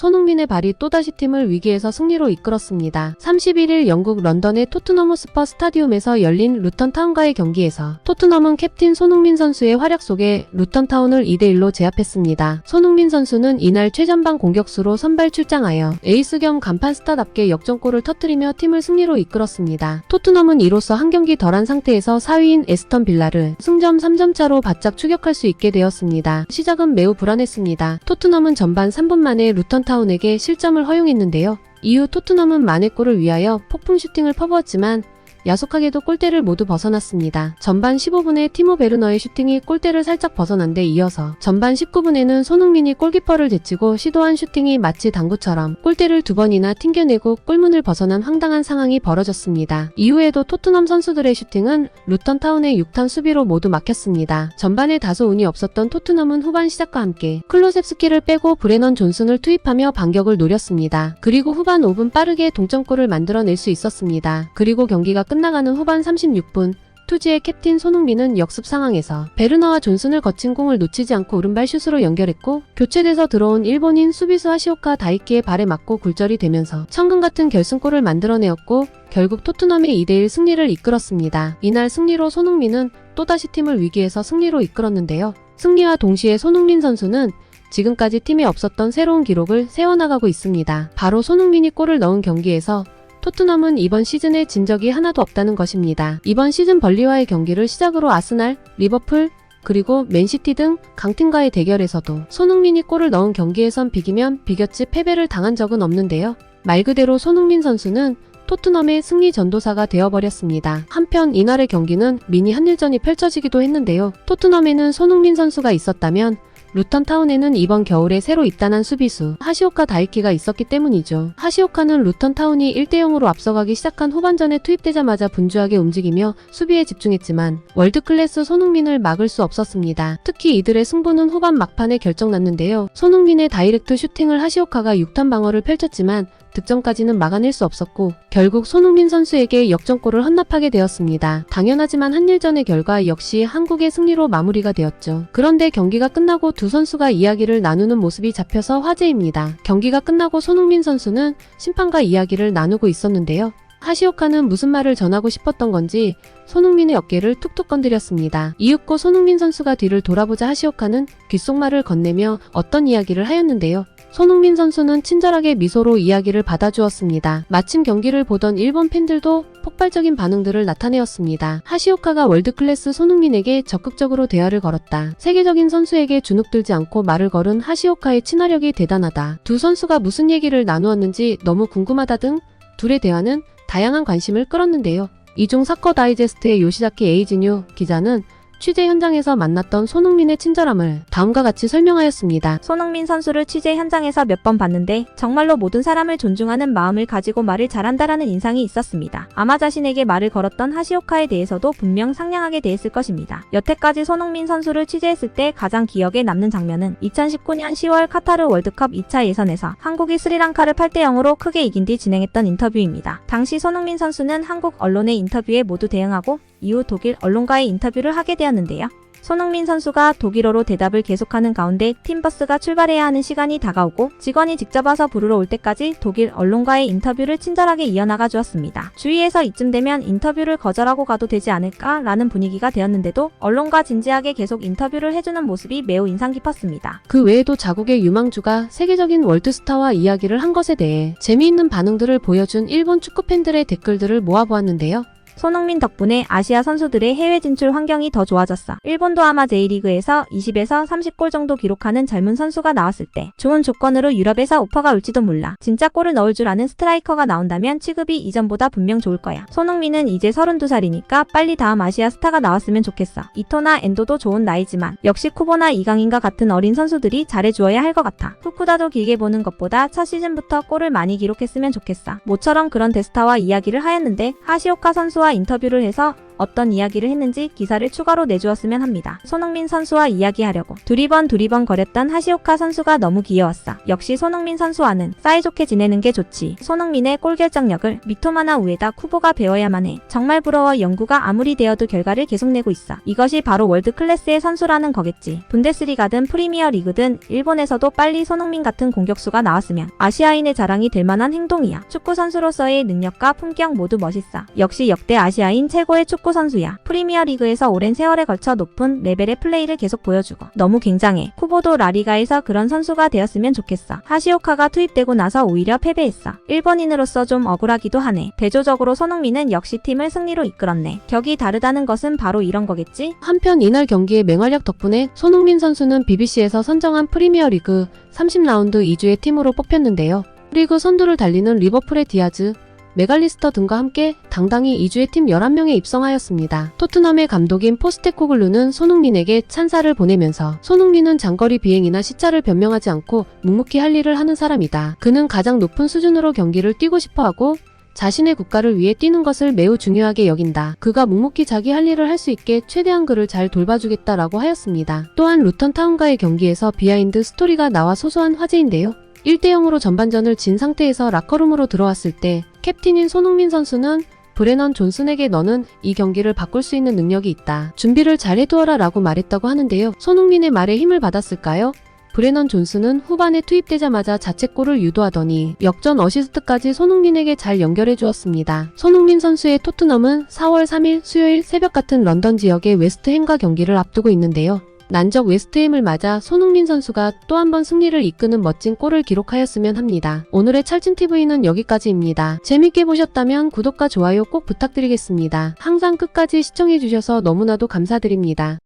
손흥민의 발이 또다시 팀을 위기에서 승리로 이끌었습니다. 31일 영국 런던의 토트넘 호스퍼 스타디움에서 열린 루턴 타운과의 경기에서 토트넘은 캡틴 손흥민 선수의 활약 속에 루턴 타운을 2대1로 제압했습니다. 손흥민 선수는 이날 최전방 공격수로 선발 출장하여 에이스 겸 간판 스타답게 역전골을 터뜨리며 팀을 승리로 이끌었습니다. 토트넘은 이로써 한 경기 덜한 상태에서 4위인 에스턴 빌라를 승점 3점 차로 바짝 추격할 수 있게 되었습니다. 시작은 매우 불안했습니다. 토트넘은 전반 3분 만에 루턴 타운에게 실점을 허용했는데요. 이후 토트넘은 만회골을 위하여 폭풍 슈팅을 퍼부었지만 야속하게도 골대를 모두 벗어났습니다. 전반 15분에 티모 베르너의 슈팅이 골대를 살짝 벗어난 데 이어서 전반 19분에는 손흥민이 골키퍼를 제치고 시도한 슈팅이 마치 당구처럼 골대를 2번이나 튕겨내고 골문을 벗어난 황당한 상황이 벌어졌습니다. 이후에도 토트넘 선수들의 슈팅은 루턴 타운의 6탄 수비로 모두 막혔습니다. 전반에 다소 운이 없었던 토트넘은 후반 시작과 함께 클로셉스키를 빼고 브레넌 존슨을 투입하며 반격을 노렸습니다. 그리고 후반 5분 빠르게 동점골을 만들어낼 수 있었습니다. 그리고 경기가 끝나가는 후반 36분 투지의 캡틴 손흥민은 역습 상황에서 베르너와 존슨을 거친 공을 놓치지 않고 오른발 슛으로 연결했고 교체돼서 들어온 일본인 수비수 하시오카 다이키의 발에 맞고 굴절이 되면서 천금 같은 결승골을 만들어내었고 결국 토트넘의 2대1 승리를 이끌었습니다. 이날 승리로 손흥민은 또다시 팀을 위기에서 승리로 이끌었는데요. 승리와 동시에 손흥민 선수는 지금까지 팀에 없었던 새로운 기록을 세워나가고 있습니다. 바로 손흥민이 골을 넣은 경기에서 토트넘은 이번 시즌에 진 적이 하나도 없다는 것입니다. 이번 시즌 벌리와의 경기를 시작으로 아스날, 리버풀, 그리고 맨시티 등 강팀과의 대결에서도 손흥민이 골을 넣은 경기에선 비기면 비겼지 패배를 당한 적은 없는데요. 말 그대로 손흥민 선수는 토트넘의 승리 전도사가 되어버렸습니다. 한편 이날의 경기는 미니 한일전이 펼쳐지기도 했는데요. 토트넘에는 손흥민 선수가 있었다면 루턴 타운에는 이번 겨울에 새로 입단한 수비수 하시오카 다이키가 있었기 때문이죠. 하시오카는 루턴 타운이 1대0으로 앞서가기 시작한 후반전에 투입되자마자 분주하게 움직이며 수비에 집중했지만 월드클래스 손흥민을 막을 수 없었습니다. 특히 이들의 승부는 후반 막판에 결정났는데요. 손흥민의 다이렉트 슈팅을 하시오카가 6탄 방어를 펼쳤지만 득점까지는 막아낼 수 없었고 결국 손흥민 선수에게 역전골을 헌납하게 되었습니다. 당연하지만 한일전의 결과 역시 한국의 승리로 마무리가 되었죠. 그런데 경기가 끝나고 두 선수가 이야기를 나누는 모습이 잡혀서 화제입니다. 경기가 끝나고 손흥민 선수는 심판과 이야기를 나누고 있었는데요. 하시오카는 무슨 말을 전하고 싶었던 건지 손흥민의 어깨를 툭툭 건드렸습니다. 이윽고 손흥민 선수가 뒤를 돌아보자 하시오카는 귓속말을 건네며 어떤 이야기를 하였는데요. 손흥민 선수는 친절하게 미소로 이야기를 받아주었습니다. 마침 경기를 보던 일본 팬들도 폭발적인 반응들을 나타내었습니다. 하시오카가 월드클래스 손흥민에게 적극적으로 대화를 걸었다. 세계적인 선수에게 주눅들지 않고 말을 걸은 하시오카의 친화력이 대단하다. 두 선수가 무슨 얘기를 나누었는지 너무 궁금하다 등 둘의 대화는 다양한 관심을 끌었는데요. 이중 사커 다이제스트의 요시자키 에이지뉴 기자는 취재 현장에서 만났던 손흥민의 친절함을 다음과 같이 설명하였습니다. 손흥민 선수를 취재 현장에서 몇 번 봤는데 정말로 모든 사람을 존중하는 마음을 가지고 말을 잘한다라는 인상이 있었습니다. 아마 자신에게 말을 걸었던 하시오카에 대해서도 분명 상냥하게 대했을 것입니다. 여태까지 손흥민 선수를 취재했을 때 가장 기억에 남는 장면은 2019년 10월 카타르 월드컵 2차 예선에서 한국이 스리랑카를 8대0으로 크게 이긴 뒤 진행했던 인터뷰입니다. 당시 손흥민 선수는 한국 언론의 인터뷰에 모두 대응하고 이후 독일 언론과의 인터뷰를 하게 되었는데요. 손흥민 선수가 독일어로 대답을 계속하는 가운데 팀버스가 출발해야 하는 시간이 다가오고 직원이 직접 와서 부르러 올 때까지 독일 언론과의 인터뷰를 친절하게 이어나가 주었습니다. 주위에서 이쯤 되면 인터뷰를 거절하고 가도 되지 않을까라는 분위기가 되었는데도 언론과 진지하게 계속 인터뷰를 해주는 모습이 매우 인상 깊었습니다. 그 외에도 자국의 유망주가 세계적인 월드스타와 이야기를 한 것에 대해 재미있는 반응들을 보여준 일본 축구 팬들의 댓글들을 모아보았는데요. 손흥민 덕분에 아시아 선수들의 해외 진출 환경이 더 좋아졌어. 일본도 아마 J리그에서 20에서 30골 정도 기록하는 젊은 선수가 나왔을 때 좋은 조건으로 유럽에서 오퍼가 올지도 몰라. 진짜 골을 넣을 줄 아는 스트라이커가 나온다면 취급이 이전보다 분명 좋을 거야. 손흥민은 이제 32살이니까 빨리 다음 아시아 스타가 나왔으면 좋겠어. 이토나 엔도도 좋은 나이지만 역시 쿠보나 이강인과 같은 어린 선수들이 잘해주어야 할 것 같아. 후쿠다도 길게 보는 것보다 첫 시즌부터 골을 많이 기록했으면 좋겠어. 모처럼 그런 대스타와 이야기를 하였는데 하시오카 선수와 인터뷰를 해서 어떤 이야기를 했는지 기사를 추가로 내주었으면 합니다. 손흥민 선수와 이야기하려고 두리번 거렸던 하시오카 선수가 너무 귀여웠어. 역시 손흥민 선수와는 사이좋게 지내는 게 좋지. 손흥민의 골 결정력을 미토마나 우에다 쿠보가 배워야만 해. 정말 부러워. 영구가 아무리 되어도 결과를 계속 내고 있어. 이것이 바로 월드 클래스의 선수라는 거겠지. 분데스리가든 프리미어 리그든 일본에서도 빨리 손흥민 같은 공격수가 나왔으면 아시아인의 자랑이 될 만한 행동이야. 축구 선수로서의 능력과 품격 모두 멋있어. 역시 역대 아시아인 최고의 축구 선수야. 프리미어 리그에서 오랜 세월에 걸쳐 높은 레벨의 플레이를 계속 보여주고 너무 굉장해. 쿠보도 라리가에서 그런 선수가 되었으면 좋겠어. 하시오카가 투입되고 나서 오히려 패배했어. 일본인으로서 좀 억울하기도 하네. 대조적으로 손흥민은 역시 팀을 승리로 이끌었네. 격이 다르다는 것은 바로 이런 거겠지? 한편 이날 경기의 맹활약 덕분에 손흥민 선수는 BBC에서 선정한 프리미어리그 30라운드 2주의 팀으로 뽑혔는데요. 리그 선두를 달리는 리버풀의 디아즈, 메갈리스터 등과 함께 당당히 2주의 팀 11명에 입성하였습니다. 토트넘의 감독인 포스테코글루는 손흥민에게 찬사를 보내면서 손흥민은 장거리 비행이나 시차를 변명하지 않고 묵묵히 할 일을 하는 사람이다. 그는 가장 높은 수준으로 경기를 뛰고 싶어하고 자신의 국가를 위해 뛰는 것을 매우 중요하게 여긴다. 그가 묵묵히 자기 할 일을 할 수 있게 최대한 그를 잘 돌봐주겠다라고 하였습니다. 또한 루턴 타운과의 경기에서 비하인드 스토리가 나와 소소한 화제인데요. 1대0으로 전반전을 진 상태에서 라커룸으로 들어왔을 때 캡틴인 손흥민 선수는 브레넌 존슨에게 너는 이 경기를 바꿀 수 있는 능력이 있다. 준비를 잘 해두어라 라고 말했다고 하는데요. 손흥민의 말에 힘을 받았을까요? 브레넌 존슨은 후반에 투입되자마자 자책골을 유도하더니 역전 어시스트까지 손흥민에게 잘 연결해 주었습니다. 손흥민 선수의 토트넘은 4월 3일 수요일 새벽 같은 런던 지역의 웨스트햄과 경기를 앞두고 있는데요. 난적 웨스트햄을 맞아 손흥민 선수가 또 한 번 승리를 이끄는 멋진 골을 기록하였으면 합니다. 오늘의 찰진TV는 여기까지입니다. 재밌게 보셨다면 구독과 좋아요 꼭 부탁드리겠습니다. 항상 끝까지 시청해주셔서 너무나도 감사드립니다.